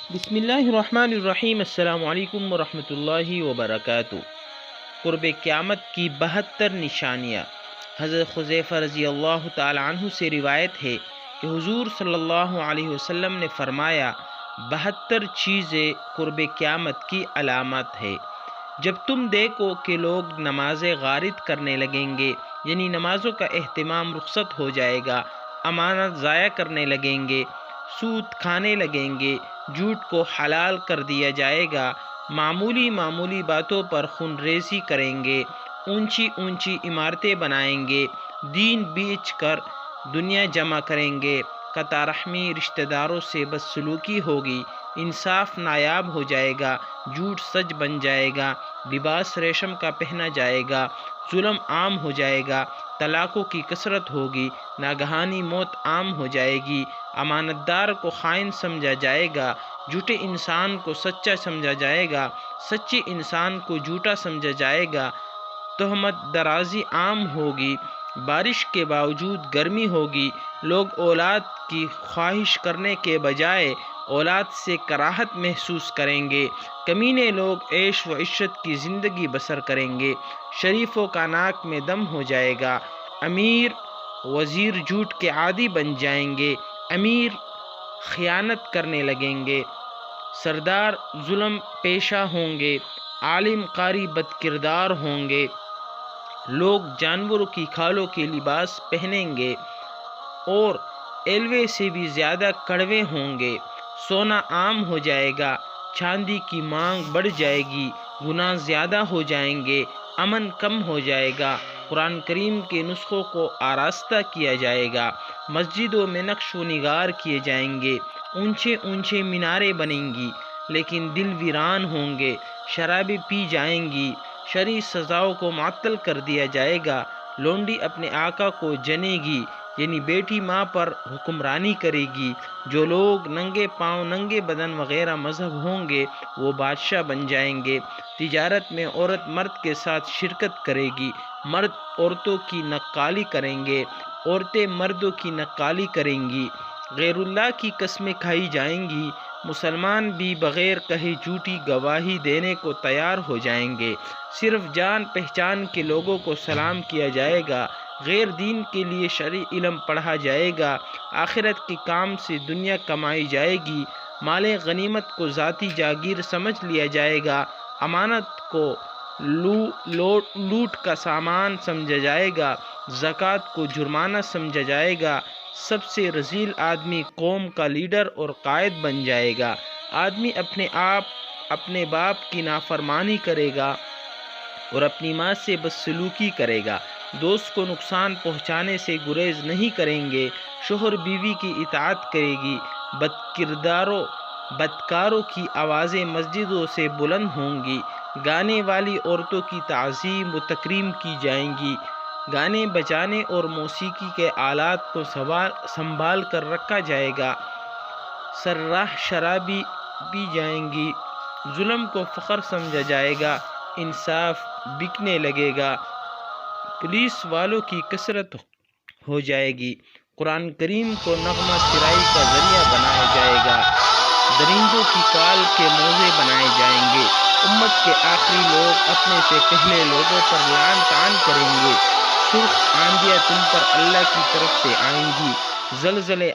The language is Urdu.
بسم اللہ الرحمن الرحیم۔ السلام علیکم ورحمۃ اللہ وبرکاتہ۔ قرب قیامت کی 72 نشانیاں۔ حضرت حذیفہ رضی اللہ تعالی عنہ سے روایت ہے کہ حضور صلی اللہ علیہ وسلم نے فرمایا 72 چیزیں قرب قیامت کی علامت ہے۔ جب تم دیکھو کہ لوگ نمازیں غارت کرنے لگیں گے، یعنی نمازوں کا اہتمام رخصت ہو جائے گا، امانت ضائع کرنے لگیں گے، سود کھانے لگیں گے، جھوٹ کو حلال کر دیا جائے گا، معمولی باتوں پر خون ریزی کریں گے، اونچی عمارتیں بنائیں گے، دین بیچ کر دنیا جمع کریں گے، قطع رحمی رشتہ داروں سے بدسلوکی ہوگی، انصاف نایاب ہو جائے گا، جھوٹ سچ بن جائے گا، لباس ریشم کا پہنا جائے گا، ظلم عام ہو جائے گا، طلاقوں کی کثرت ہوگی، ناگہانی موت عام ہو جائے گی، امانت دار کو خائن سمجھا جائے گا، جھوٹے انسان کو سچا سمجھا جائے گا، سچے انسان کو جھوٹا سمجھا جائے گا، تہمت درازی عام ہوگی، بارش کے باوجود گرمی ہوگی، لوگ اولاد کی خواہش کرنے کے بجائے اولاد سے کراہت محسوس کریں گے، کمینے لوگ عیش و عشرت کی زندگی بسر کریں گے، شریفوں کا ناک میں دم ہو جائے گا، امیر وزیر جھوٹ کے عادی بن جائیں گے، امیر خیانت کرنے لگیں گے، سردار ظلم پیشہ ہوں گے، عالم قاری بد کردار ہوں گے، لوگ جانوروں کی کھالوں کے لباس پہنیں گے اور ایلوے سے بھی زیادہ کڑوے ہوں گے، سونا عام ہو جائے گا، چاندی کی مانگ بڑھ جائے گی، گناہ زیادہ ہو جائیں گے، امن کم ہو جائے گا، قرآن کریم کے نسخوں کو آراستہ کیا جائے گا، مسجدوں میں نقش و نگار کیے جائیں گے، اونچے میناریں بنیں گی لیکن دل ویران ہوں گے، شرابیں پی جائیں گی، شرعی سزاؤں کو معطل کر دیا جائے گا، لونڈی اپنے آقا کو جنے گی، یعنی بیٹی ماں پر حکمرانی کرے گی، جو لوگ ننگے پاؤں ننگے بدن وغیرہ مذہب ہوں گے وہ بادشاہ بن جائیں گے، تجارت میں عورت مرد کے ساتھ شرکت کرے گی، مرد عورتوں کی نقالی کریں گے، عورتیں مردوں کی نقالی کریں گی، غیر اللہ کی قسمیں کھائی جائیں گی، مسلمان بھی بغیر کہے جھوٹی گواہی دینے کو تیار ہو جائیں گے، صرف جان پہچان کے لوگوں کو سلام کیا جائے گا، غیر دین کے لیے شرعی علم پڑھا جائے گا، آخرت کے کام سے دنیا کمائی جائے گی، مال غنیمت کو ذاتی جاگیر سمجھ لیا جائے گا، امانت کو لوٹ کا سامان سمجھا جائے گا، زکوٰۃ کو جرمانہ سمجھا جائے گا، سب سے رذیل آدمی قوم کا لیڈر اور قائد بن جائے گا، آدمی اپنے باپ کی نافرمانی کرے گا اور اپنی ماں سے بدسلوکی کرے گا، دوست کو نقصان پہنچانے سے گریز نہیں کریں گے، شوہر بیوی کی اطاعت کرے گی، بدکاروں کی آوازیں مسجدوں سے بلند ہوں گی، گانے والی عورتوں کی تعظیم و تکریم کی جائیں گی، گانے بجانے اور موسیقی کے آلات کو سنبھال کر رکھا جائے گا، سرراہ شرابی پی جائیں گی، ظلم کو فخر سمجھا جائے گا، انصاف بکنے لگے گا، پولیس والوں کی کثرت ہو جائے گی، قرآن کریم کو نغمہ سرائی کا ذریعہ بنایا جائے گا، درندوں کی کال کے موزے بنائے جائیں گے، امت کے آخری لوگ اپنے سے پہلے لوگوں پر لعن طعن کریں گے، سرخ آندیاں تم پر اللہ کی طرف سے آئیں گی، زلزلے